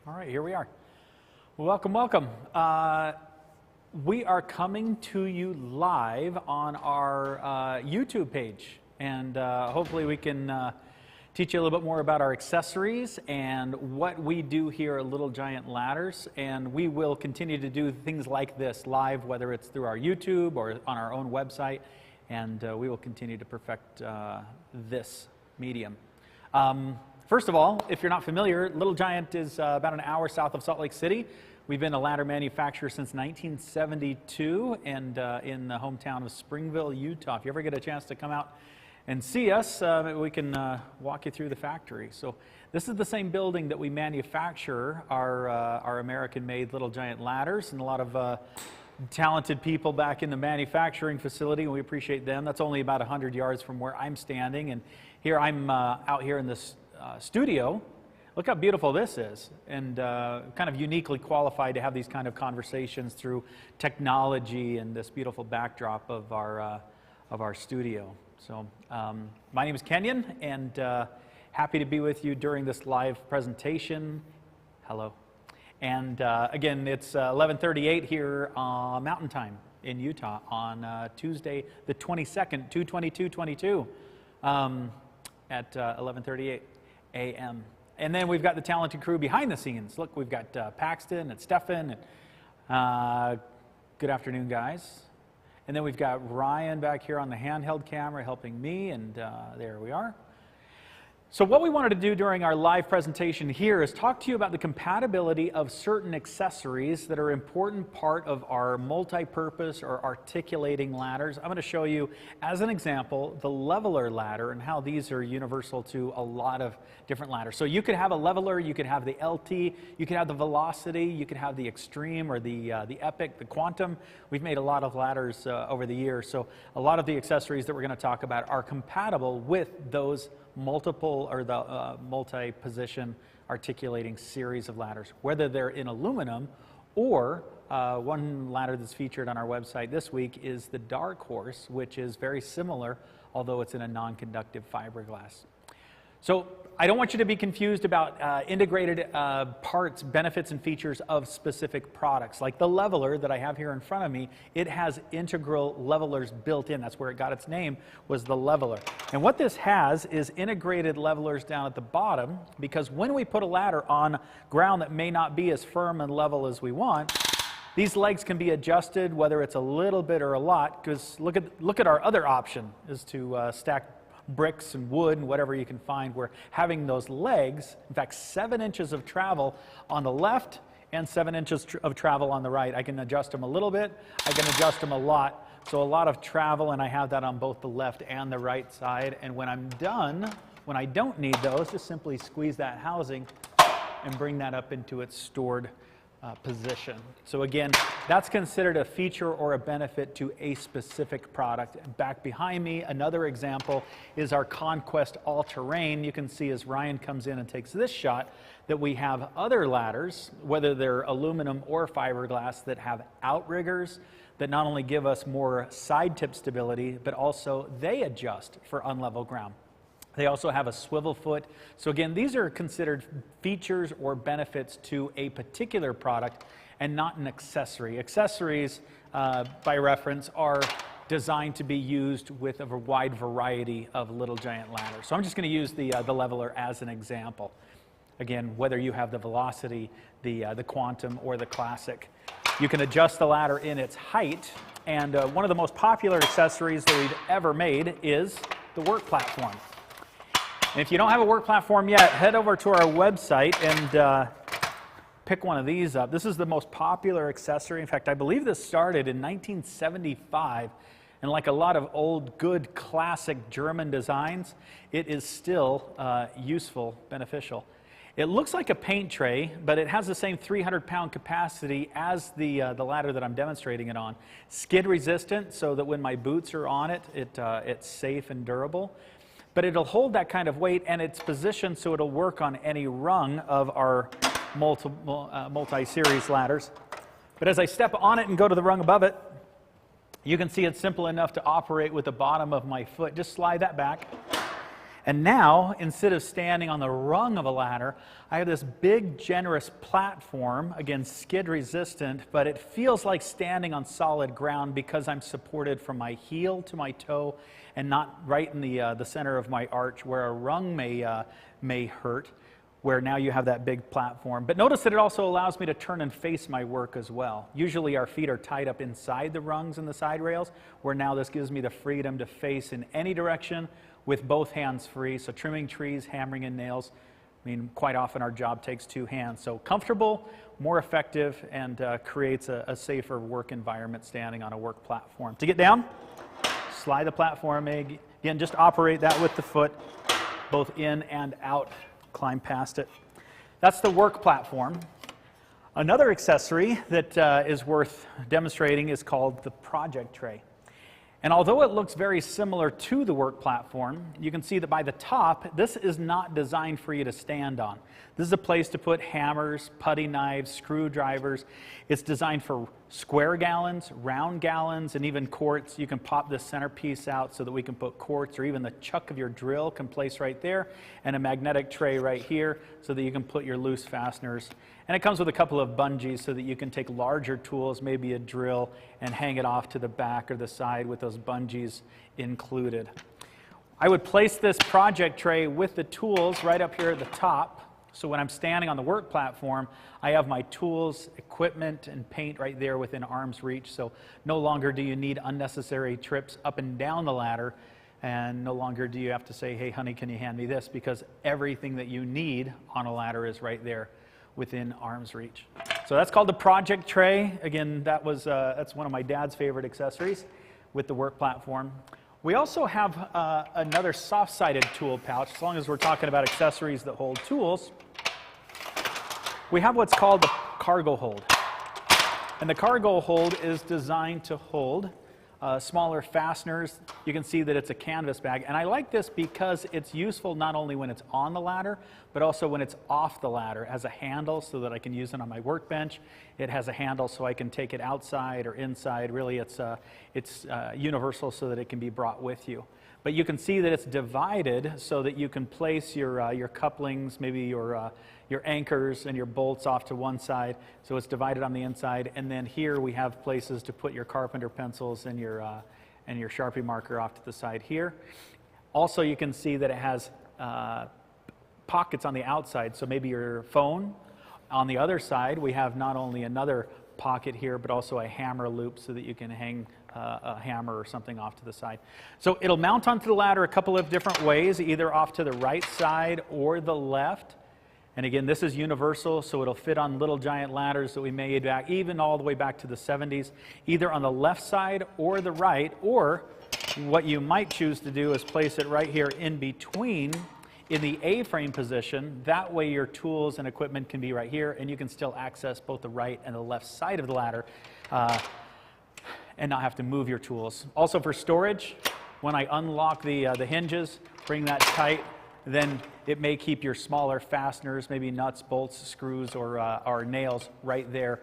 All right, here we are. Welcome, welcome. We are coming to you live on our YouTube page, and hopefully we can teach you a little bit more about our accessories and what we do here at Little Giant Ladders. And we will continue to do things like this live, whether it's through our YouTube or on our own website, and we will continue to perfect this medium. First of all, if you're not familiar, Little Giant is about an hour south of Salt Lake City. We've been a ladder manufacturer since 1972 and in the hometown of Springville, Utah. If you ever get a chance to come out and see us, we can walk you through the factory. So this is the same building that we manufacture our American-made Little Giant ladders, and a lot of talented people back in the manufacturing facility, and we appreciate them. That's only about 100 yards from where I'm standing, and here I'm out here in this studio. Look how beautiful this is, and kind of uniquely qualified to have these kind of conversations through technology and this beautiful backdrop of our studio. So my name is Kenyon, and happy to be with you during this live presentation. Hello. And again, it's 11:38 here Mountain Time in Utah on Tuesday the 22nd, 2/22/22 at 11:38 a.m. And then we've got the talented crew behind the scenes. Look, we've got Paxton and Stefan. And, good afternoon, guys. And then we've got Ryan back here on the handheld camera helping me, and there we are. So what we wanted to do during our live presentation here is talk to you about the compatibility of certain accessories that are an important part of our multi-purpose or articulating ladders. I'm going to show you, as an example, the leveler ladder and how these are universal to a lot of different ladders. So you could have a leveler, you could have the LT, you could have the Velocity, you could have the Extreme or the Epic, the Quantum. We've made a lot of ladders over the years, so a lot of the accessories that we're going to talk about are compatible with those multiple or the multi-position articulating series of ladders, whether they're in aluminum or one ladder that's featured on our website this week is the Dark Horse, which is very similar, although it's in a non-conductive fiberglass. So I don't want you to be confused about integrated parts, benefits, and features of specific products. Like the leveler that I have here in front of me, it has integral levelers built in. That's where it got its name, was the leveler. And what this has is integrated levelers down at the bottom, because when we put a ladder on ground that may not be as firm and level as we want, these legs can be adjusted, whether it's a little bit or a lot, because look at our other option, is to stack bricks and wood and whatever you can find. We're having those legs, in fact 7 inches of travel on the left and 7 inches of travel on the right. I can adjust them a little bit, I can adjust them a lot, so a lot of travel, and I have that on both the left and the right side. And when I'm done, when I don't need those, just simply squeeze that housing and bring that up into its stored position. So again, that's considered a feature or a benefit to a specific product. Back behind me, another example is our Conquest All-Terrain. You can see as Ryan comes in and takes this shot that we have other ladders, whether they're aluminum or fiberglass, that have outriggers that not only give us more side tip stability, but also they adjust for unlevel ground. They also have a swivel foot. So again, these are considered features or benefits to a particular product and not an accessory. Accessories, by reference, are designed to be used with a wide variety of Little Giant ladders. So I'm just going to use the leveler as an example. Again, whether you have the Velocity, the Quantum, or the Classic, you can adjust the ladder in its height. And one of the most popular accessories that we've ever made is the work platform. And if you don't have a work platform yet, head over to our website and pick one of these up. This is the most popular accessory. In fact, I believe this started in 1975. And like a lot of old, good, classic German designs, it is still useful, beneficial. It looks like a paint tray, but it has the same 300-pound capacity as the ladder that I'm demonstrating it on. Skid resistant, so that when my boots are on it, it's safe and durable. But it'll hold that kind of weight, and it's positioned so it'll work on any rung of our multi-series ladders. But as I step on it and go to the rung above it, you can see it's simple enough to operate with the bottom of my foot. Just slide that back, And now, instead of standing on the rung of a ladder, I have this big, generous platform, again, skid resistant, but it feels like standing on solid ground because I'm supported from my heel to my toe and not right in the center of my arch where a rung may hurt, where now you have that big platform. But notice that it also allows me to turn and face my work as well. Usually our feet are tied up inside the rungs and the side rails, where now this gives me the freedom to face in any direction with both hands free. So trimming trees, hammering in nails, I mean, quite often our job takes two hands. So comfortable, more effective, and creates a safer work environment standing on a work platform. To get down, slide the platform. Again, just operate that with the foot, both in and out. Climb past it. That's the work platform. Another accessory that is worth demonstrating is called the project tray. And although it looks very similar to the work platform, you can see that by the top, this is not designed for you to stand on. This is a place to put hammers, putty knives, screwdrivers. It's designed for square gallons, round gallons, and even quarts. You can pop this centerpiece out so that we can put quarts, or even the chuck of your drill can place right there, and a magnetic tray right here so that you can put your loose fasteners. And it comes with a couple of bungees so that you can take larger tools, maybe a drill, and hang it off to the back or the side with those bungees included. I would place this project tray with the tools right up here at the top. So when I'm standing on the work platform, I have my tools, equipment, and paint right there within arm's reach. So no longer do you need unnecessary trips up and down the ladder, and no longer do you have to say, hey, honey, can you hand me this? Because everything that you need on a ladder is right there within arm's reach. So that's called the project tray. Again, that's one of my dad's favorite accessories with the work platform. We also have another soft-sided tool pouch. As long as we're talking about accessories that hold tools, we have what's called the cargo hold. And the cargo hold is designed to hold smaller fasteners. You can see that it's a canvas bag. And I like this because it's useful not only when it's on the ladder, but also when it's off the ladder. It has a handle so that I can use it on my workbench. It has a handle so I can take it outside or inside. Really, it's universal so that it can be brought with you. But you can see that it's divided so that you can place your couplings, maybe your anchors and your bolts off to one side. So it's divided on the inside. And then here we have places to put your carpenter pencils and your Sharpie marker off to the side here. Also, you can see that it has pockets on the outside. So maybe your phone. On the other side, we have not only another pocket here, but also a hammer loop so that you can hang a hammer or something off to the side. So it'll mount onto the ladder a couple of different ways, either off to the right side or the left. And again, this is universal, so it'll fit on little giant ladders that we made back, even all the way back to the 70s, either on the left side or the right, or what you might choose to do is place it right here in between in the A-frame position. That way your tools and equipment can be right here, and you can still access both the right and the left side of the ladder and not have to move your tools. Also for storage, when I unlock the hinges, bring that tight, then it may keep your smaller fasteners, maybe nuts, bolts, screws, or nails right there,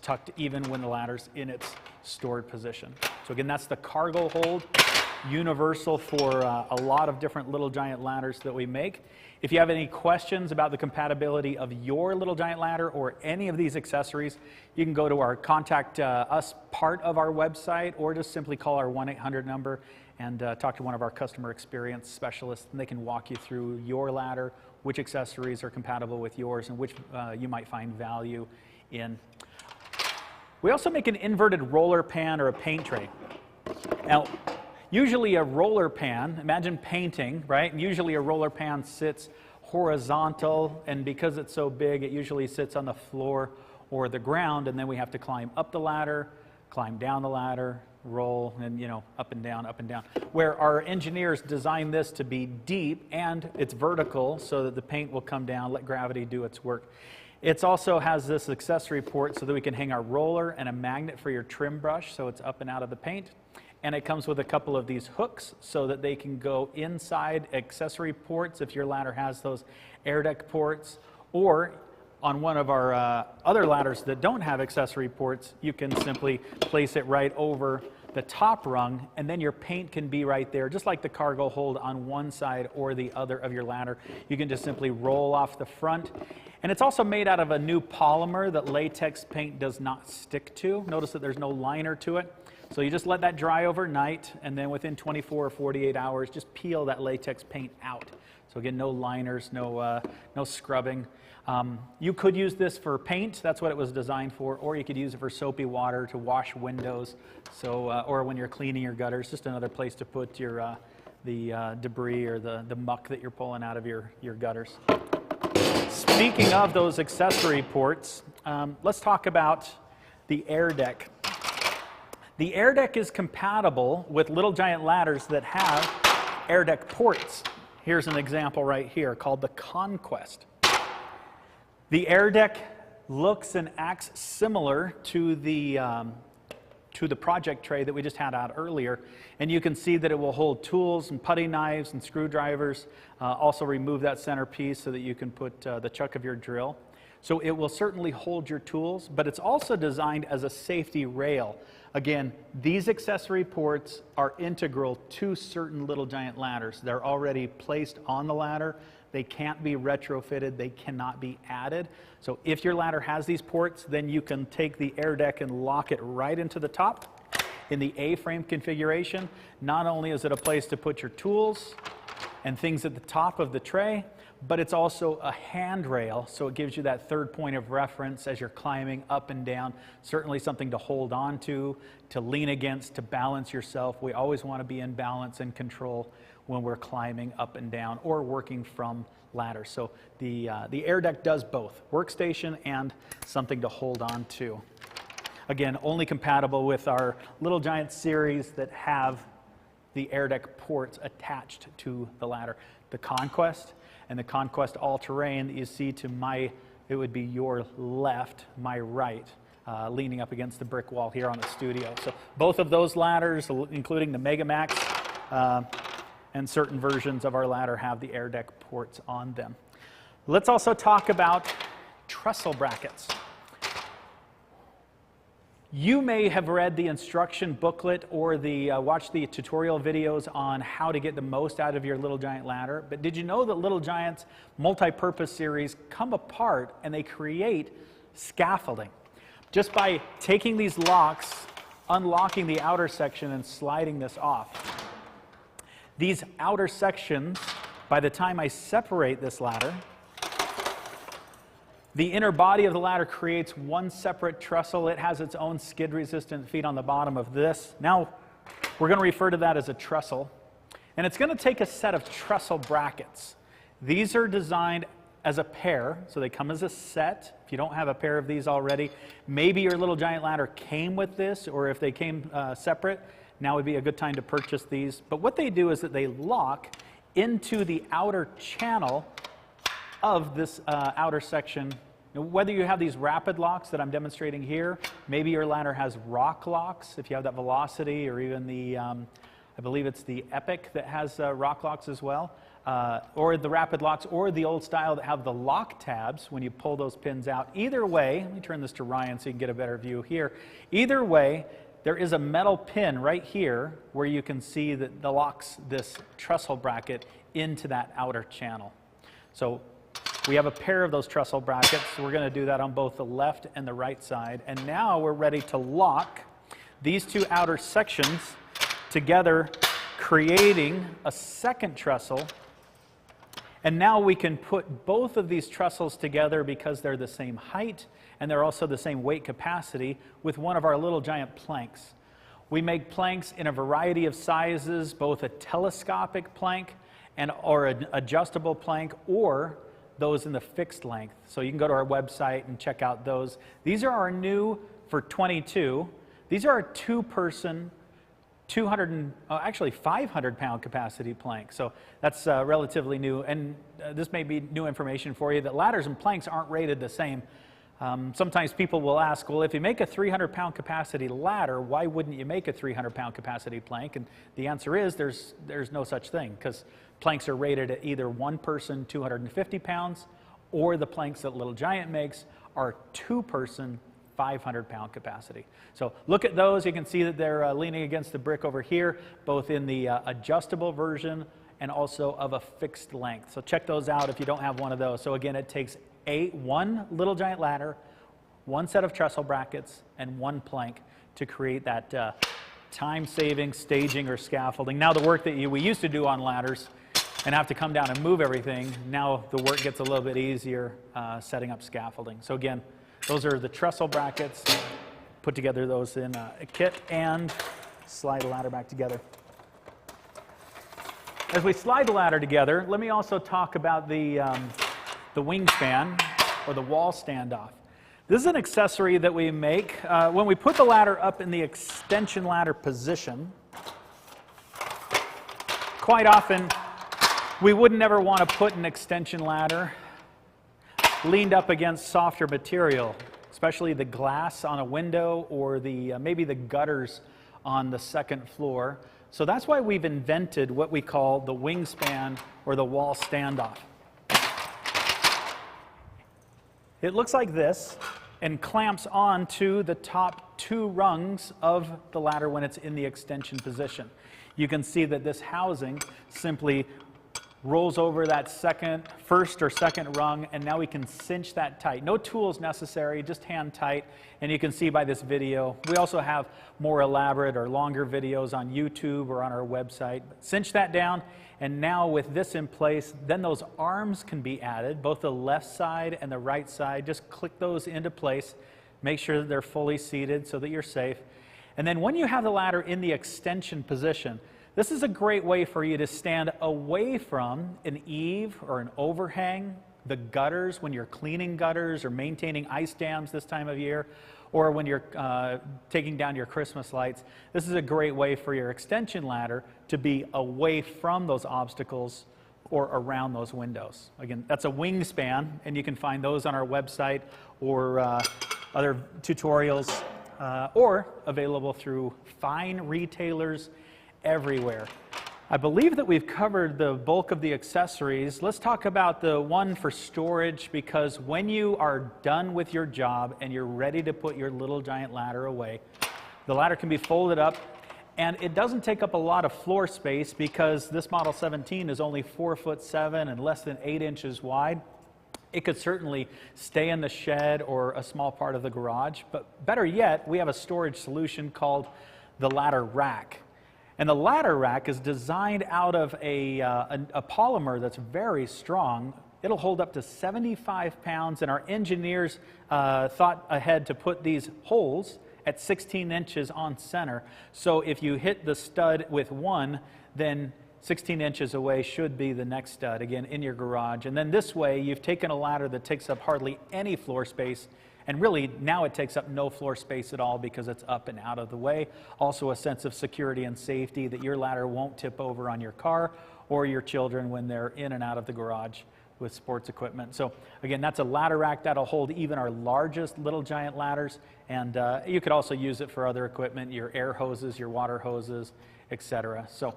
tucked even when the ladder's in its stored position. So again, that's the cargo hold, universal for a lot of different Little Giant ladders that we make. If you have any questions about the compatibility of your Little Giant ladder or any of these accessories, you can go to our Contact Us part of our website, or just simply call our 1-800 number and talk to one of our customer experience specialists, and they can walk you through your ladder, which accessories are compatible with yours, and which you might find value in. We also make an inverted roller pan or a paint tray. Now, usually a roller pan, imagine painting, right? And usually a roller pan sits horizontal, and because it's so big, it usually sits on the floor or the ground, and then we have to climb up the ladder, climb down the ladder, roll, and up and down, up and down. Where our engineers designed this to be deep and it's vertical so that the paint will come down, let gravity do its work. It also has this accessory port so that we can hang our roller and a magnet for your trim brush so it's up and out of the paint. And it comes with a couple of these hooks so that they can go inside accessory ports if your ladder has those air deck ports, or on one of our other ladders that don't have accessory ports, you can simply place it right over the top rung, and then your paint can be right there, just like the cargo hold on one side or the other of your ladder. You can just simply roll off the front. And it's also made out of a new polymer that latex paint does not stick to. Notice that there's no liner to it. So you just let that dry overnight, and then within 24 or 48 hours, just peel that latex paint out. So again, no liners, no scrubbing. You could use this for paint, that's what it was designed for, or you could use it for soapy water to wash windows, or when you're cleaning your gutters, just another place to put the debris or the muck that you're pulling out of your gutters. Speaking of those accessory ports, let's talk about the air deck. The air deck is compatible with Little Giant ladders that have air deck ports. Here's an example right here called the Conquest. The air deck looks and acts similar to the project tray that we just had out earlier, and you can see that it will hold tools and putty knives and screwdrivers. Also remove that centerpiece so that you can put the chuck of your drill. So it will certainly hold your tools, but it's also designed as a safety rail. Again, these accessory ports are integral to certain Little Giant ladders. They're already placed on the ladder. They can't be retrofitted. They cannot be added. So if your ladder has these ports, then you can take the air deck and lock it right into the top. In the A-frame configuration, not only is it a place to put your tools and things at the top of the tray, but it's also a handrail, so it gives you that third point of reference as you're climbing up and down. Certainly something to hold on to lean against, to balance yourself. We always want to be in balance and control when we're climbing up and down or working from ladders. So the air deck does both, workstation and something to hold on to. Again, only compatible with our Little Giant series that have the air deck ports attached to the ladder. The Conquest and the Conquest All-Terrain that you see to it would be your left, my right, leaning up against the brick wall here on the studio. So both of those ladders, including the Mega Max, and certain versions of our ladder have the air deck ports on them. Let's also talk about trestle brackets. You may have read the instruction booklet or watched the tutorial videos on how to get the most out of your Little Giant ladder, but did you know that Little Giant's multi-purpose series come apart and they create scaffolding? Just by taking these locks, unlocking the outer section and sliding this off. These outer sections, by the time I separate this ladder, the inner body of the ladder creates one separate trestle. It has its own skid-resistant feet on the bottom of this. Now, we're going to refer to that as a trestle. And it's going to take a set of trestle brackets. These are designed as a pair, so they come as a set. If you don't have a pair of these already, maybe your Little Giant ladder came with this, or if they came separate, now would be a good time to purchase these. But what they do is that they lock into the outer channel of this outer section. Whether you have these rapid locks that I'm demonstrating here, maybe your ladder has rock locks, if you have that Velocity, or even the, I believe it's the Epic that has rock locks as well, or the rapid locks, or the old style that have the lock tabs when you pull those pins out. Either way, let me turn this to Ryan so you can get a better view here. Either way, there is a metal pin right here where you can see that the locks this trestle bracket into that outer channel. So we have a pair of those trestle brackets. So we're going to do that on both the left and the right side. And now we're ready to lock these two outer sections together, creating a second trestle. And now we can put both of these trestles together because they're the same height and they're also the same weight capacity with one of our Little Giant planks. We make planks in a variety of sizes, both a telescopic plank or an adjustable plank, or those in the fixed length. So you can go to our website and check out those. These are our new, for 22, these are our two-person, 500-pound capacity plank. So that's relatively new, and this may be new information for you, that ladders and planks aren't rated the same. Sometimes people will ask, well, if you make a 300-pound capacity ladder, why wouldn't you make a 300-pound capacity plank? And the answer is there's no such thing, because planks are rated at either one person, 250 pounds, or the planks that Little Giant makes are two-person, 500-pound capacity. So look at those. You can see that they're leaning against the brick over here, both in the adjustable version and also of a fixed length. So check those out if you don't have one of those. So again, it takes one little giant ladder, one set of trestle brackets, and one plank to create that time-saving staging or scaffolding. Now the work that we used to do on ladders and have to come down and move everything, now the work gets a little bit easier setting up scaffolding. So again, those are the trestle brackets. Put together those in a kit and slide the ladder back together. As we slide the ladder together, let me also talk about the wingspan or the wall standoff. This is an accessory that we make. When we put the ladder up in the extension ladder position, quite often we wouldn't ever want to put an extension ladder leaned up against softer material, especially the glass on a window or maybe the gutters on the second floor. So that's why we've invented what we call the wingspan or the wall standoff. It looks like this and clamps onto the top two rungs of the ladder when it's in the extension position. You can see that this housing simply rolls over that first or second rung, and now we can cinch that tight. No tools necessary, just hand tight. And you can see by this video, we also have more elaborate or longer videos on YouTube or on our website. Cinch that down, and now with this in place, then those arms can be added, both the left side and the right side. Just click those into place. Make sure that they're fully seated so that you're safe. And then when you have the ladder in the extension position, this is a great way for you to stand away from an eave or an overhang, the gutters when you're cleaning gutters or maintaining ice dams this time of year, or when you're taking down your Christmas lights. This is a great way for your extension ladder to be away from those obstacles or around those windows. Again, that's a wingspan, and you can find those on our website or other tutorials or available through fine retailers everywhere. I believe that we've covered the bulk of the accessories. Let's talk about the one for storage, because when you are done with your job and you're ready to put your little giant ladder away, the ladder can be folded up, and it doesn't take up a lot of floor space because this Model 17 is only 4'7" and less than 8 inches wide. It could certainly stay in the shed or a small part of the garage, but better yet, we have a storage solution called the ladder rack. And the ladder rack is designed out of a polymer that's very strong. It'll hold up to 75 pounds, and our engineers thought ahead to put these holes at 16 inches on center. So if you hit the stud with one, then 16 inches away should be the next stud, again, in your garage. And then this way, you've taken a ladder that takes up hardly any floor space, and really, now it takes up no floor space at all because it's up and out of the way. Also a sense of security and safety that your ladder won't tip over on your car or your children when they're in and out of the garage with sports equipment. So again, that's a ladder rack that'll hold even our largest little giant ladders. And you could also use it for other equipment, your air hoses, your water hoses, etc. So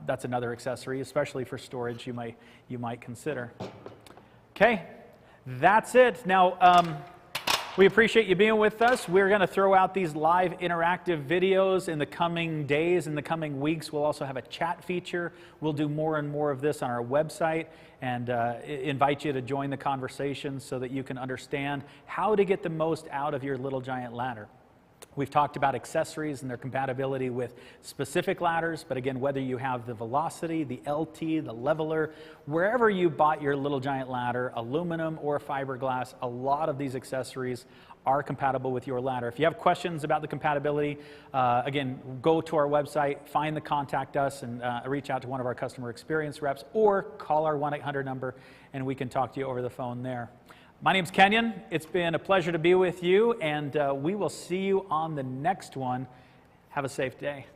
that's another accessory, especially for storage, you might consider. Okay, that's it. Now, we appreciate you being with us. We're going to throw out these live interactive videos in the coming days, in the coming weeks. We'll also have a chat feature. We'll do more and more of this on our website and invite you to join the conversation so that you can understand how to get the most out of your little giant ladder. We've talked about accessories and their compatibility with specific ladders, but again, whether you have the Velocity, the LT, the Leveler, wherever you bought your little giant ladder, aluminum or fiberglass, a lot of these accessories are compatible with your ladder. If you have questions about the compatibility, again, go to our website, find the Contact Us, and reach out to one of our customer experience reps, or call our 1-800 number, and we can talk to you over the phone there. My name's Kenyon. It's been a pleasure to be with you, and we will see you on the next one. Have a safe day.